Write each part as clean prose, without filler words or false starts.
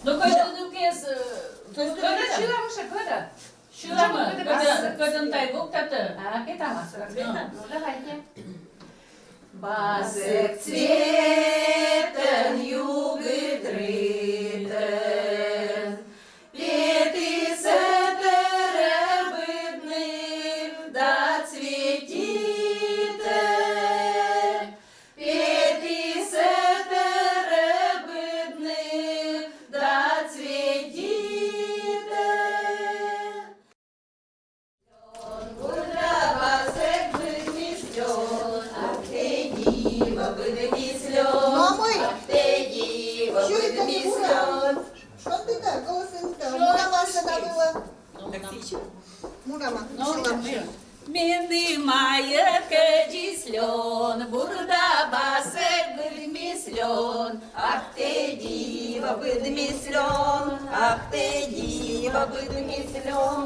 No kadın kes. Kadın şuramış kadın. Şurama. Kadın taybuk tatı. А, это маска. Ну, давайте. Басек цветен югы дритен, Пети сетере быдным да цветите, Пети сетере быдным да цветите. Бурда басек быдмистён, ах ты дива быдмислён, Мамой! ах ты дива Що це быдмислён. Що ти так, голосинка? Мурама остановила. Мурама. Мены мая кадислён, бурда басек быдмислён, ах ты дива быдмислён, ах ты дива быдмислён.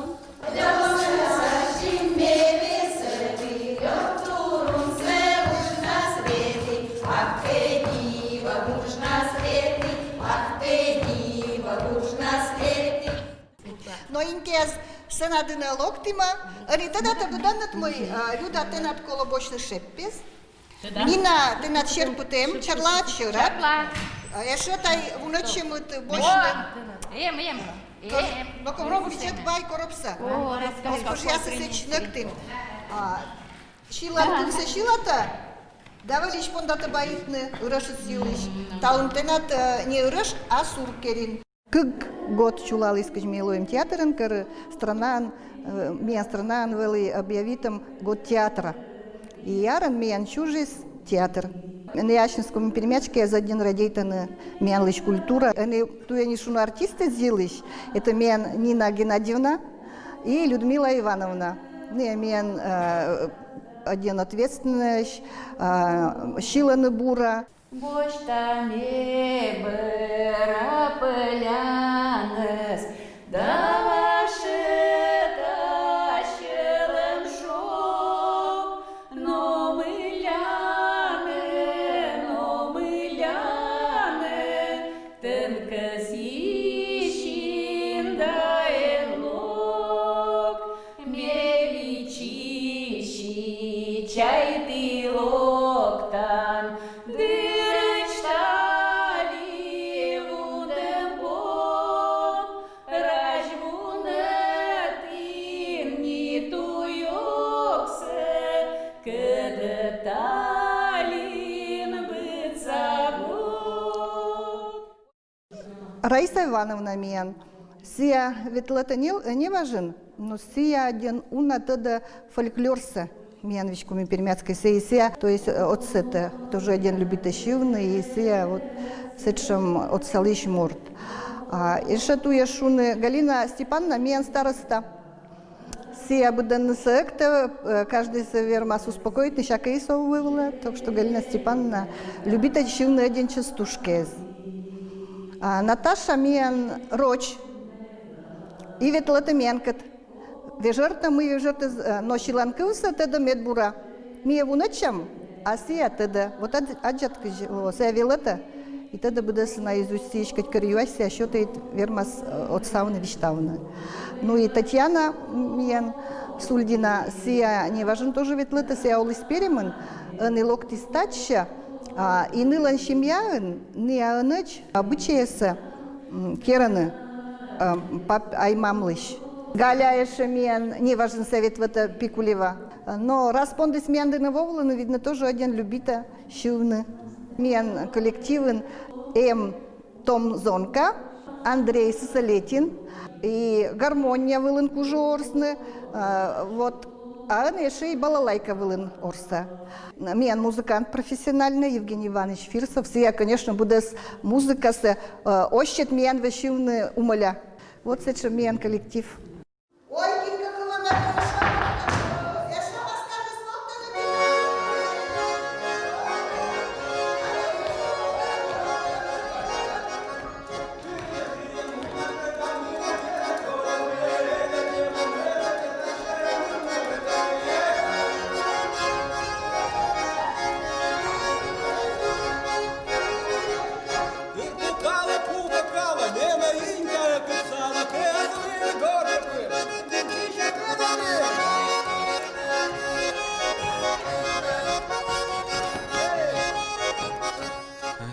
Но инкез сенадына локтима, ритадата доданат мой люда тенат колобочны шеппес. Нина тенат шерпутем, чарла чырат. Ешетай вночі мит бочны. Ем. Но ковров вичет бай коробса. Госпож я сесеч нектин. Шилат тынса шилата. Давалиш пондата байитны ырашыт силыш. Таунтенат не ыраш, а суркерин. Кык год чулал искать милуем театрын, кыр странан, мен странан вели объявитым год театра. И яран мен чужис театр. На Ящинском перемячке за один радейтаны мен лишь культура. Они туя не шуну артисты зилыш. Это мен Нина Геннадьевна и Людмила Ивановна. Не мен один ответственный, Щиланы Бура. Боштаме быра пыляныз, да ваше тащылым шоп, но мыляны, тынкыз ищин дайын лок, меличищи чай локтан, Раиса Ивановна мен. Сия ветлата не важен, но сия один уна тогда фольклорса мен вичкуми пермяцкой сия, то есть от сета, тоже один любит ищивный, и сия вот сетшем от салыш морд. И шатуя шуны Галина Степановна мен староста. Сия будан секта, каждый север нас успокоит, не всякое исо вывела, так что Галина Степановна любит ищивный один частушкез. Наташа мен роч, и ветлата менкат. Вежерта мы вежерта ночиланкылся теда медбура. Мие вуначам, а сия теда. Вот аджатка сия велата, и теда буде се наизусть искать карьюаси, а что-то вермас от сауны виштауна. Ну и Татьяна мен Сульдина, сия не важен тоже ветлата, сия олис перемен, не локти стача. И нылан семьян не аныч обычаясы кераны пап аймамлыш. Галя мен не важен совет в это пикулева. Но распондес менды на вовлану, видно, тоже один любита шивны. Мен коллективен Том Зонка, Андрей Сосолетин и гармония вылын кужорсны. Вот. А она еще и балалайка вылын орса. Мен музыкант профессиональный, Евгений Иванович Фирсов. Я, конечно, буду с музыка с ощет мен вещивны умоля. Вот это мен коллектив. Ой,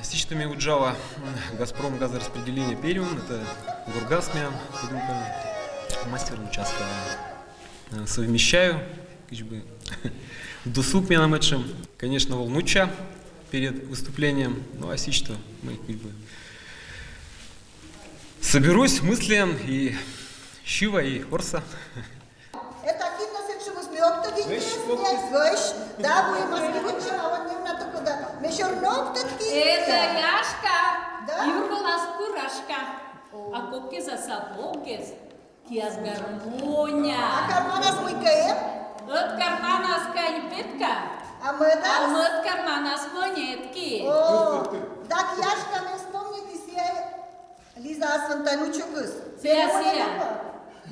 Сичтами уджала Газпром газораспределение Периум, это Бургасмия, мастер участка. Совмещаю, как бы, досуг меня на матчем, конечно, волнуча перед выступлением, ну а сичто мы как бы соберусь мыслям и Шива, и Хорса. Это фитнес, что мы смеём, да, вы маски а вот не надо куда. Мы шурнок Это Яшка, Да? Юрголас Курашка, а копки за сапогес, киас гармония. А карманас мы каем, От кармана сканьпетка, а мы а да. мы от кармана с монетки. О, так Яшка, мы вспомните себе Лиза Асфантайну Чугус. Сия.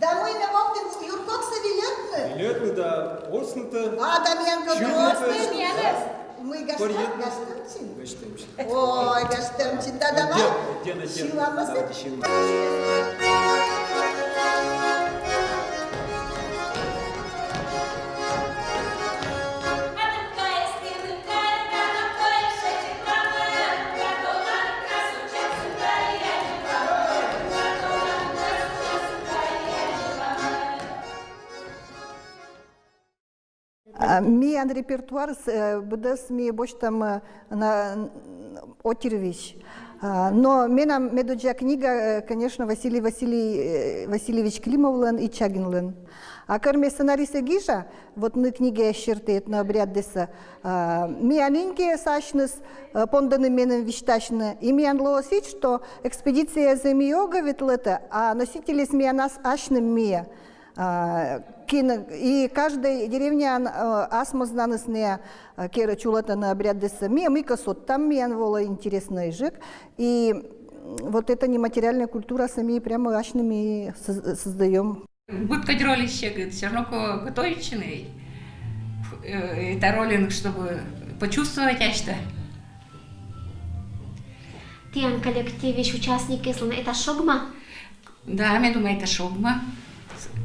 Да мы не могли Юркок совиетны. Билетны да орсныты. А, Дамьянка, Чугус. мы Порьетны. гаштемчин. Ой, гаштемчин, да давай. Шиламасы. Миан репертуар будес ми боштам на Отервич. Но менам медуджа книга, конечно, Василий Васильевич Климовлен и Чагинлен. А кроме сценариста Гиша, вот на книге щертеет на обряд деса, ми анинке сашнес понданы менем вишташны, и ми анлоосить, что экспедиция за миога ветлета, а носители смеянас ашным мия. И каждая деревня асмознанес не кера чулата на обряд деса мия, мы косот там миян вола интересный язык. И вот эта нематериальная культура сами прямо ашными создаем. Будь роли ще все равно готовичный. Это роллинг, чтобы почувствовать что. Тиан коллективиш участники, это шогма? Да, я думаю, это шогма.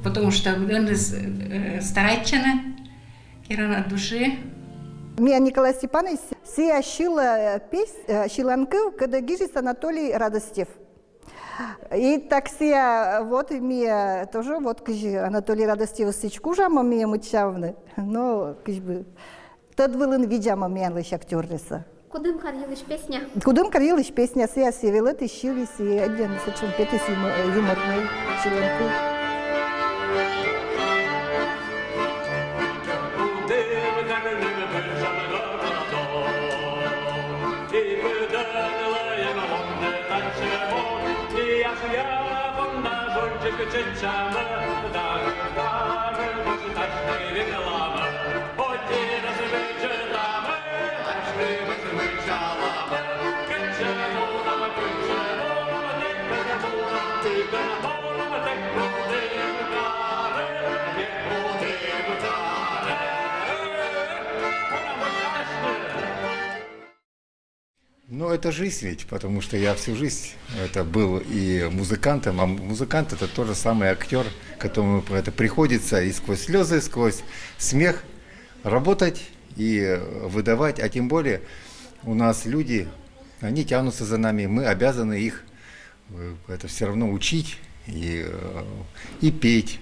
Потому что он старательно, кира от души. Меня Николай Степанович сия шила шиланков, когда гижис Анатолий Радостев. И так сия вот меня тоже вот Анатолий Радостев сичку жама меня мучавны, но бы тот вылын видяма меня лишь актер леса. Кудым карьелыш песня? Кудым карьелыш песня сия севелет и шились и один сочем петис юморный шиланков. Ну, это жизнь ведь, потому что я всю жизнь это был и музыкантом, а музыкант это тот же самый актер, которому это приходится и сквозь слезы, сквозь смех работать и выдавать, а тем более у нас люди, они тянутся за нами, мы обязаны их это все равно учить и петь,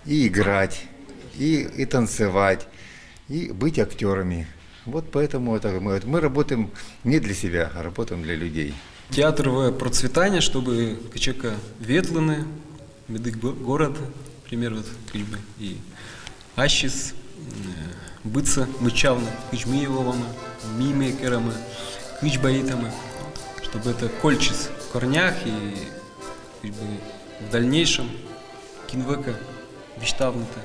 и играть, и танцевать, и быть актерами. Вот поэтому мы работаем не для себя, а работаем для людей. Театр в процветании, чтобы качека ветланы, медык город, например, вот как бы и Ащис, быца мычавна, кычмиевована, мимекерама, кычбаитама, чтобы это кольчис в корнях и как бы в дальнейшем кинвека виштавнута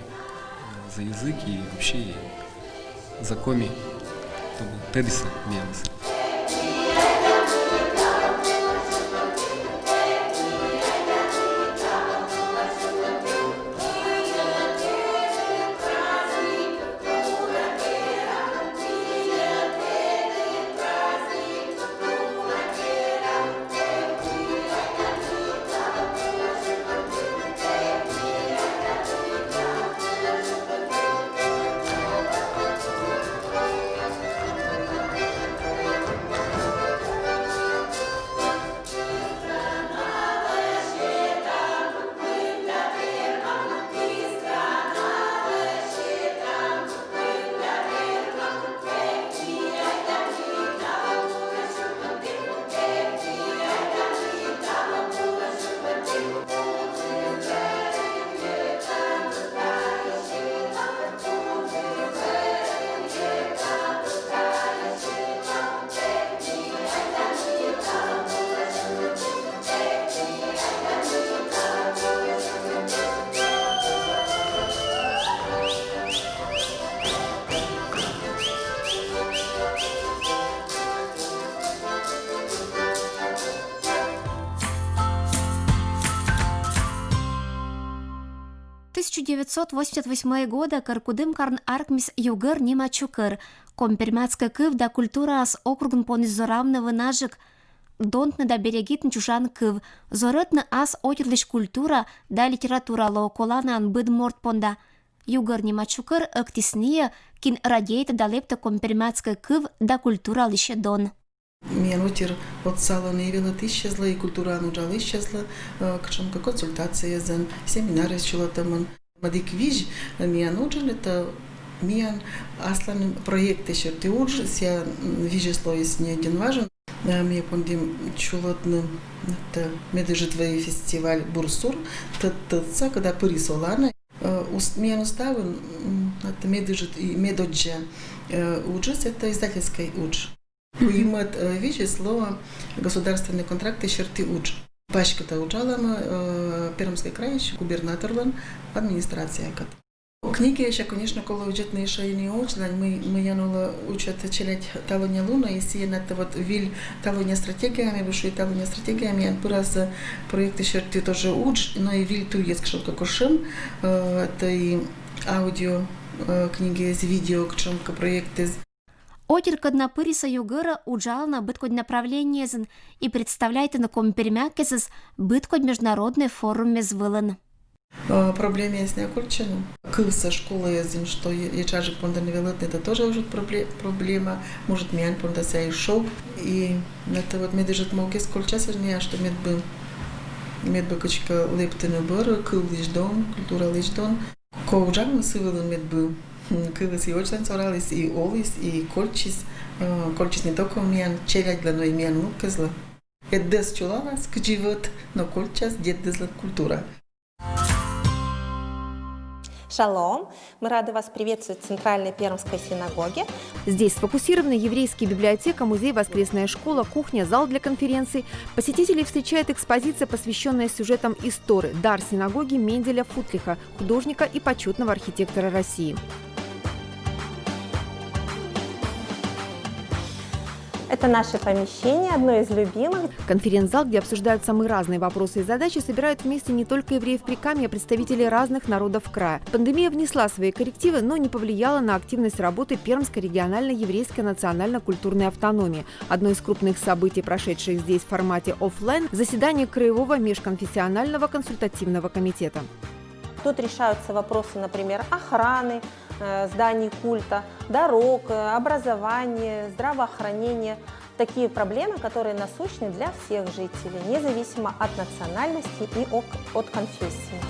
за язык и вообще и за коми. Чтобы Тедиса менялся. 1988 года Каркудым Карн Аркмис Югыр Нима Чукыр, Компермятска Кыв да культура ас округн понизоравны вынажик, Донтны да берегитн чужан Кыв, зорытны ас отерлиш культура да литература лооколана анбыд морт понда. Югыр Нима Чукыр ыктисния кин радейта да лепта Компермятска Кыв да культура лише дон. Мен утир от сала невилат исчезла, и культура нуджал исчезла, качанка консультация зен, семинары чулатаман. Мадик виж, мен уджал это мен аслан проект еще ты уж, ся вижесло из не один важен. Мне пондим чулатны, это меджитвей фестиваль Бурсур, тца когда пырисолана. Мен уставен, это меджит и медоджа уджес, это издательской удж. Имат вижу слово государственные контракты черты уч. Пачка-то уджала Пермский край, губернаторлан, администрация. Книги еще, конечно, коли учетные еще и не учат, мы янула учат читать талония луна, если на это вот виль талония стратегиями, выше талония стратегиями, я раз проекты черты тоже уч, но и виль ту есть что-то кошем, это и аудио книги с видео, кшемка проекты. Отер на пыриса югыра уджал на быткодь направление и представляет на компермякезес быткодь международный форум мезвылын. Проблема есть не окольчена. Кылса школа язын, что ячажик понда невелет, это тоже уже проблема. Может, мян понда ся и шок. И это вот меджит молки сколько не, что мед бы качка лептыны бар, кыл лишь дон, культура лишь дон. Ко уджал мы сывылын мед был. Кылыс и очень соралис, и олис, и кольчис. Кольчис не только мян, челядь но и мян мукезла. Это дес чулала, скаживет, но кольчас дед дезла культура. Шалом! Мы рады вас приветствовать в Центральной Пермской синагоге. Здесь сфокусирована еврейская библиотека, музей, воскресная школа, кухня, зал для конференций. Посетителей встречает экспозиция, посвященная сюжетам из Торы «Дар синагоги» Менделя Футлиха, художника и почетного архитектора России. Это наше помещение, одно из любимых. Конференц-зал, где обсуждают самые разные вопросы и задачи, собирают вместе не только евреев Прикамья, а представителей разных народов края. Пандемия внесла свои коррективы, но не повлияла на активность работы Пермской региональной еврейской национально-культурной автономии. Одно из крупных событий, прошедших здесь в формате офлайн – заседание Краевого межконфессионального консультативного комитета. Тут решаются вопросы, например, охраны, зданий культа, дорог, образования, здравоохранения. Такие проблемы, которые насущны для всех жителей, независимо от национальности и от конфессии.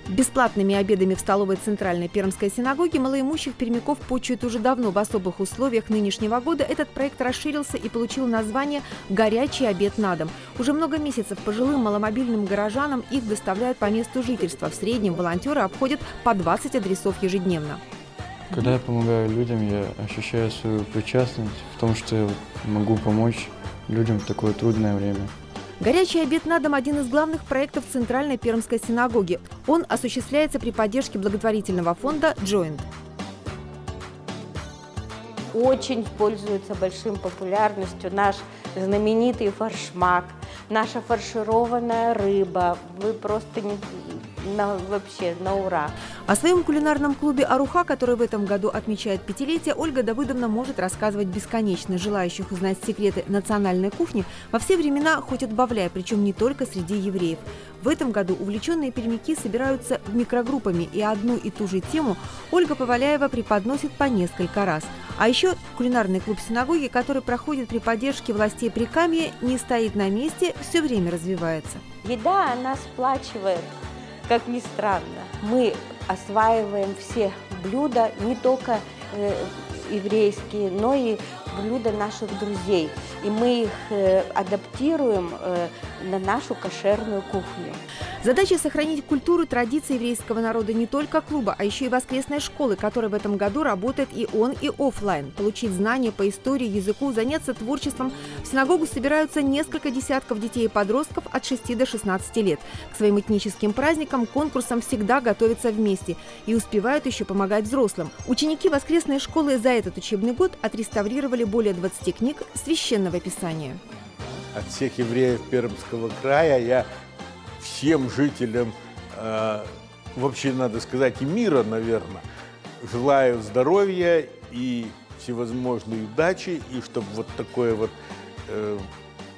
Бесплатными обедами в столовой Центральной Пермской синагоги малоимущих пермяков почуют уже давно. В особых условиях нынешнего года этот проект расширился и получил название «Горячий обед на дом». Уже много месяцев пожилым маломобильным горожанам их доставляют по месту жительства. В среднем волонтеры обходят по 20 адресов ежедневно. Когда я помогаю людям, я ощущаю свою причастность в том, что я могу помочь людям в такое трудное время. «Горячий обед на дом» – один из главных проектов Центральной Пермской синагоги. Он осуществляется при поддержке благотворительного фонда «Joint». Очень пользуется большим популярностью наш знаменитый форшмак, наша фаршированная рыба. Вы просто вообще на ура. О своем кулинарном клубе «Аруха», который в этом году отмечает 5-летие, Ольга Давыдовна может рассказывать бесконечно. Желающих узнать секреты национальной кухни во все времена хоть отбавляй, причем не только среди евреев. В этом году увлеченные пермяки собираются в микрогруппами, и одну и ту же тему Ольга Поваляева преподносит по несколько раз. А еще кулинарный клуб синагоги, который проходит при поддержке властей Прикамья, не стоит на месте, все время развивается. Еда, она сплачивает, как ни странно. Мы осваиваем все блюда, не только еврейские, но и блюда наших друзей. И мы их адаптируем на нашу кошерную кухню. Задача сохранить культуру, традиции еврейского народа не только клуба, а еще и воскресной школы, которая в этом году работает и он, и офлайн. Получить знания по истории, языку, заняться творчеством. В синагогу собираются несколько десятков детей и подростков от 6 до 16 лет. К своим этническим праздникам, конкурсам всегда готовятся вместе и успевают еще помогать взрослым. Ученики воскресной школы за этот учебный год отреставрировали более 20 книг Священного Писания. от всех евреев Пермского края. Я всем жителям, вообще надо сказать, и мира, наверное, желаю здоровья и всевозможной удачи, и чтобы вот такое вот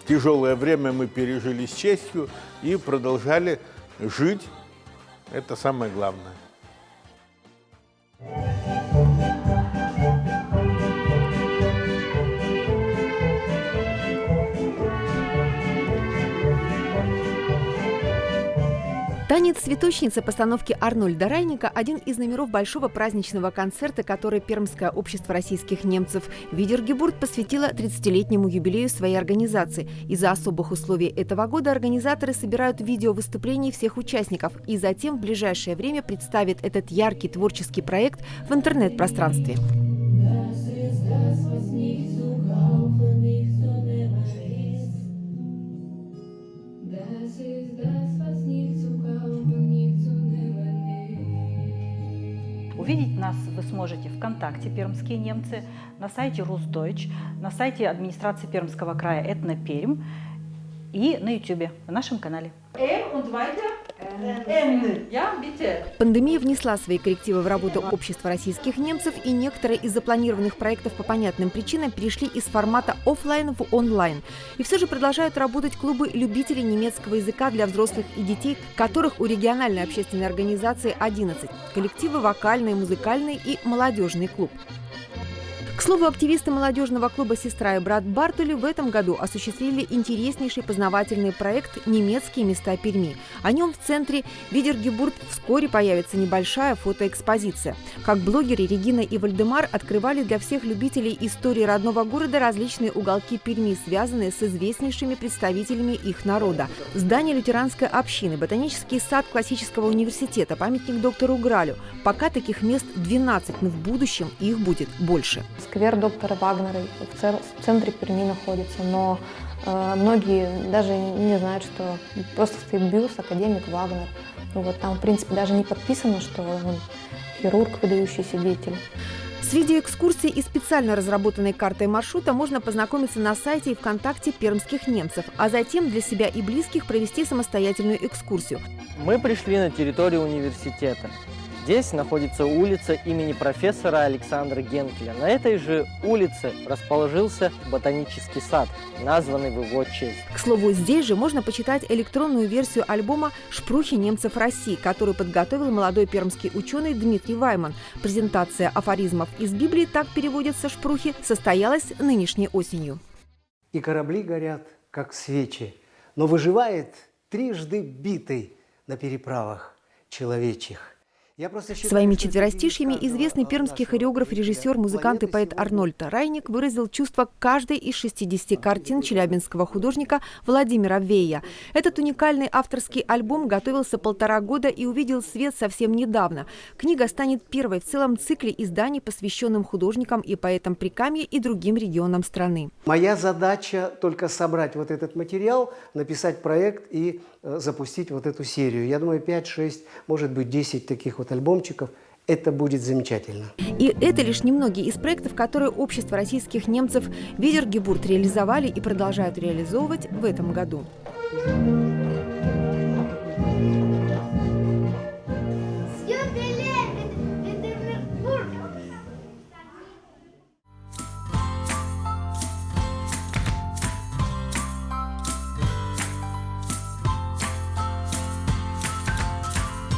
тяжелое время мы пережили с честью и продолжали жить. Это самое главное. Танец «Цветочница» постановки Арнольда Райника – один из номеров большого праздничного концерта, который Пермское общество российских немцев «Видергебурт» посвятило 30-летнему юбилею своей организации. Из-за особых условий этого года организаторы собирают видео выступлений всех участников и затем в ближайшее время представят этот яркий творческий проект в интернет-пространстве. Увидеть нас вы сможете ВКонтакте «Пермские немцы», на сайте «Русдойч», на сайте администрации Пермского края «Этнопермь» и на YouTube, на нашем канале. Пандемия внесла свои коррективы в работу общества российских немцев, и некоторые из запланированных проектов по понятным причинам перешли из формата офлайн в онлайн. И все же продолжают работать клубы любителей немецкого языка для взрослых и детей, которых у региональной общественной организации 11. Коллективы вокальный, музыкальный и молодежный клуб. К слову, активисты молодежного клуба «Сестра и брат Бартоли» в этом году осуществили интереснейший познавательный проект «Немецкие места Перми». О нем в центре Видергебурт вскоре появится небольшая фотоэкспозиция. Как блогеры Регина и Вальдемар открывали для всех любителей истории родного города различные уголки Перми, связанные с известнейшими представителями их народа. Здание лютеранской общины, ботанический сад классического университета, памятник доктору Гралю. Пока таких мест 12, но в будущем их будет больше. Сквер доктора Вагнера в центре Перми находится, но многие даже не знают, что просто стоит бюст академик Вагнер. Вот там, в принципе, даже не подписано, что он хирург, выдающийся деятель. С видеоэкскурсией и специально разработанной картой маршрута можно познакомиться на сайте и ВКонтакте пермских немцев, а затем для себя и близких провести самостоятельную экскурсию. Мы пришли на территорию университета. Здесь находится улица имени профессора Александра Генкеля. На этой же улице расположился ботанический сад, названный в его честь. К слову, здесь же можно почитать электронную версию альбома «Шпрухи немцев России», которую подготовил молодой пермский ученый Дмитрий Вайман. Презентация афоризмов из Библии, так переводятся шпрухи, состоялась нынешней осенью. И корабли горят, как свечи, но выживает трижды битый на переправах человечьих. Своими четверостишьями известный пермский хореограф, режиссер, музыкант и поэт Арнольд Райник выразил чувство каждой из 60 картин челябинского художника Владимира Вея. Этот уникальный авторский альбом готовился 1,5 года и увидел свет совсем недавно. Книга станет первой в целом цикле изданий, посвященным художникам и поэтам Прикамья и другим регионам страны. Моя задача только собрать вот этот материал, написать проект и запустить вот эту серию. Я думаю, 5, 6, может быть, 10 таких вот альбомчиков. Это будет замечательно. И это лишь немногие из проектов, которые общество российских немцев Видергебурт реализовали и продолжают реализовывать в этом году.